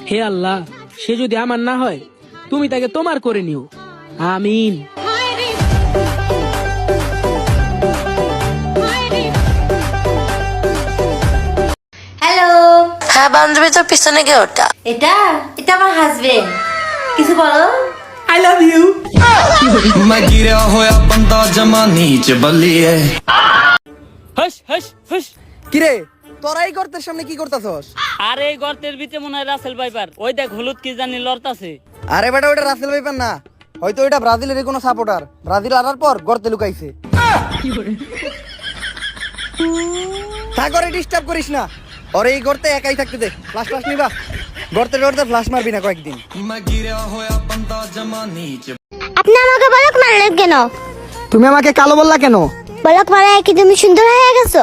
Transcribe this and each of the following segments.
হে আল্লাহ, সে যদি আমার না হয় তুমি তাকে তোমার করে নিও, আমিন। হ্যালো। হ্যাঁ বান্ধবী, তোর পিছনে কে ওটা? এটা এটা আমার হাজবেন্ড। কিছু বলো। I love you. मैं गिरा होया बंदा जमा नीच बलिए। হস হস হস। কিরে তোরা এই গর্তের সামনে কি করতেছস? আরে এই গর্তের ভিতরে মনে হয় রাসেল ভাইপার, ওই দেখ হলুদ কি জানি লড়তাছে। আরে বেটা ওটা রাসেল ভাইপার না, হয়তো ওইটা ব্রাজিলের কোনো সাপোর্টার। ব্রাজিল হারার পর গর্তে লুকাইছে। তা করে ডিস্টার্ব করিস না, ওর এই গর্তে একাই থাকতে দে। ফ্লাশ নিবা, গর্তে ফ্লাশ মারবি না কয়েকদিন। मैं गिरा होया बंदा जमा नीच। আপনি আমাকে বলক মারলেন কেন? তুমি আমাকে কালো বললা কেন? বলক মারা কি তুমি সুন্দর হয়ে গেছো?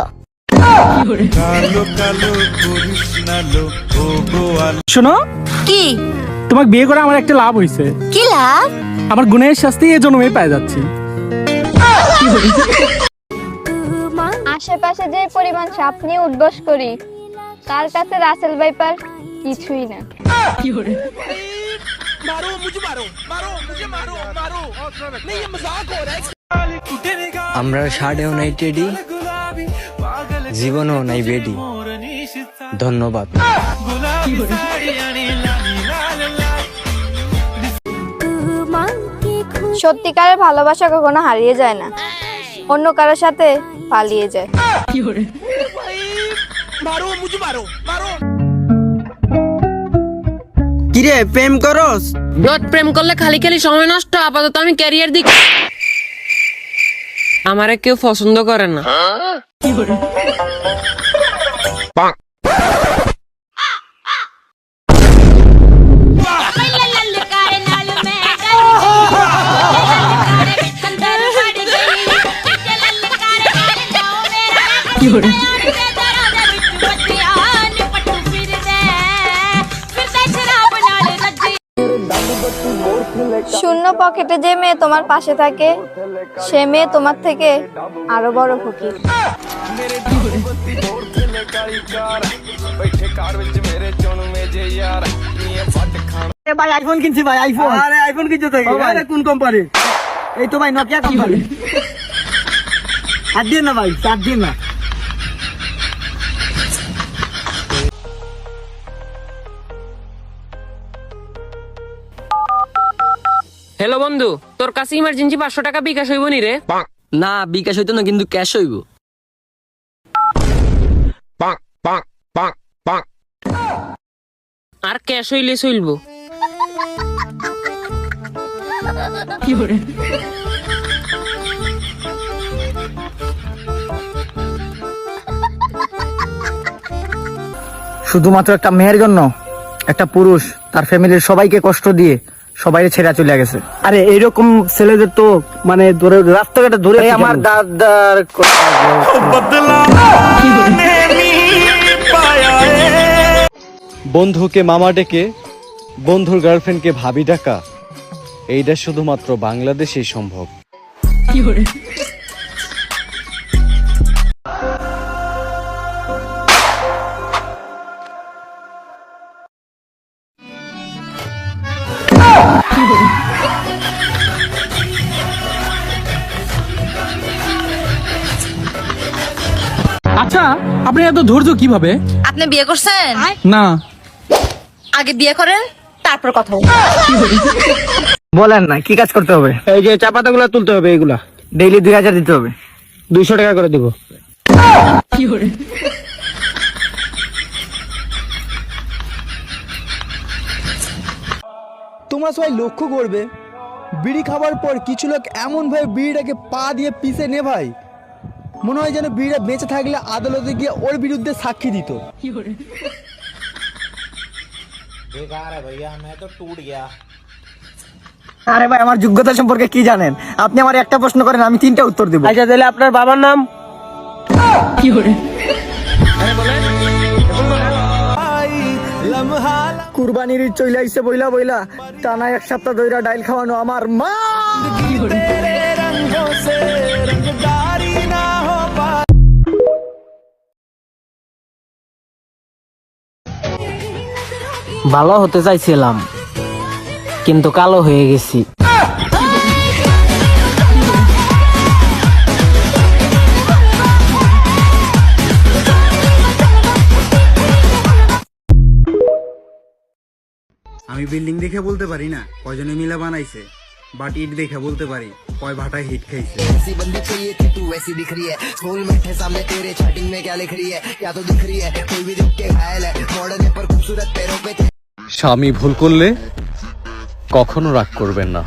শোনো, কি তোমাকে বিয়ে করে আমার একটা লাভ হয়েছে। কি লাভ? আমার গুণের শাস্তি এই জন্যই পেয়ে যাচ্ছি। আশেপাশে যে পরিমাণ সাপ নিয়ে উঠবস করি, তার কাছে রাসেল ভাইপার কিছুই না। আমরা সাড়েও নাই টেডি, জীবনও নাই বেডি। ধন্যবাদ। সত্যিকারের ভালোবাসা কখনো হারিয়ে যায় না, অন্য কারোর সাথে পালিয়ে যায়। কিরে প্রেম করস? ব্লড প্রেম করলে খালি খালি সময় নষ্ট। আপাতত আমি ক্যারিয়ার দিক। আমারে কেউ পছন্দ করে না। শূন্য পকেটে যে মেয়ে তোমার পাশে থাকে, সে মেয়ে তোমার থেকে আরো বড় ফকির। ভাই আইফোন কিনছি ভাই, আইফোন। আরে আইফোন কিনছো তো? আরে কোন কোম্পানি? এই তো ভাই নোকিয়া কোম্পানি। আর দিন না ভাই, 4 দিন না। হ্যালো বন্ধু, তোর কাছে ইমার্জেন্সি 500 টাকা বিকাশ হইব নি রে? না বিকাশ হইতো না, কিন্তু ক্যাশ হইব। আর ক্যাশ হইলে চলবো। শুধুমাত্র একটা মেয়ের জন্য একটা পুরুষ তার ফ্যামিলির সবাইকে কষ্ট দিয়ে সবাই ছেড়ে চলে গেছে। আরে এইরকম ছেলেদের তো মানে ধরে রাস্তাঘাটে ধরে আমার দাদার বন্ধুকে মামা ডেকে বন্ধুর গার্লফ্রেন্ডকে ভাবি ডাকা, এইটা শুধুমাত্র বাংলাদেশেই সম্ভব। আচ্ছা, আপনি এত ধৈর্য কিভাবে? আপনি বিয়ে করছেন? না। আগে বিয়ে করেন, তারপর কথা বলেন না কি কাজ করতে হবে? এই যে চা পাতাগুলো তুলতে হবে, এইগুলা ডেইলি 2000 দিতে হবে। 200 টাকা করে দিব। তোমরা সবাই লক্ষ্য করবে, বিড়ি খাবার পর কিছু লোক এমন ভাবে বিড়িটাকে পা দিয়ে পিষে নে ভাই, মনে হয় যেন বিড়িটা বেঁচে থাকলে আদালতে গিয়ে ওর বিরুদ্ধে সাক্ষী দিত। আরে ভাই আমার যোগ্যতা সম্পর্কে কি জানেন? আপনি আমার একটা প্রশ্ন করেন, আমি 3টা উত্তর দেব। আচ্ছা তাহলে আপনার বাবার নাম? কুরবানির ঈদ চলে আইছে বইলা বইলা টানা 1 সপ্তাহ ধরে ডাইল খাওয়ানো আমার মা। ভালো হতে চাইছিলাম কিন্তু কালো হয়ে গেছি। আমি বিল্ডিং দেখে বলতে পারি না কয়জনে মিলা বানাইছে, বাট ইট দেখে বলতে পারি কয় ভাটায় হিট খাইছে। স্বামী ভুল করলে কখনো রাগ করবেন না,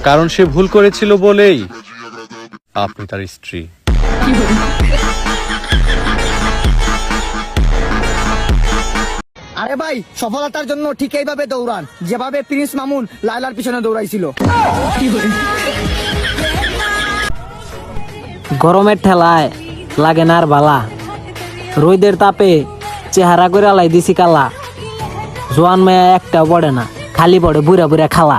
কারণ সে ভুল করেছিল বলেই আপনি তার স্ত্রী। আরে ভাই, সফলতার জন্য ঠিক এইভাবে দৌড়ান যেভাবে প্রিন্স মামুন লায়লার পিছনে দৌড়াইছিল। গরমের ঠেলায় লাগে না আর বালা, রোদের তাপে চেহারা করে লাই দিছি কালা, জোয়ান মায়া একটাও পড়ে না, খালি পড়ে বুড়া বুড়া খালা।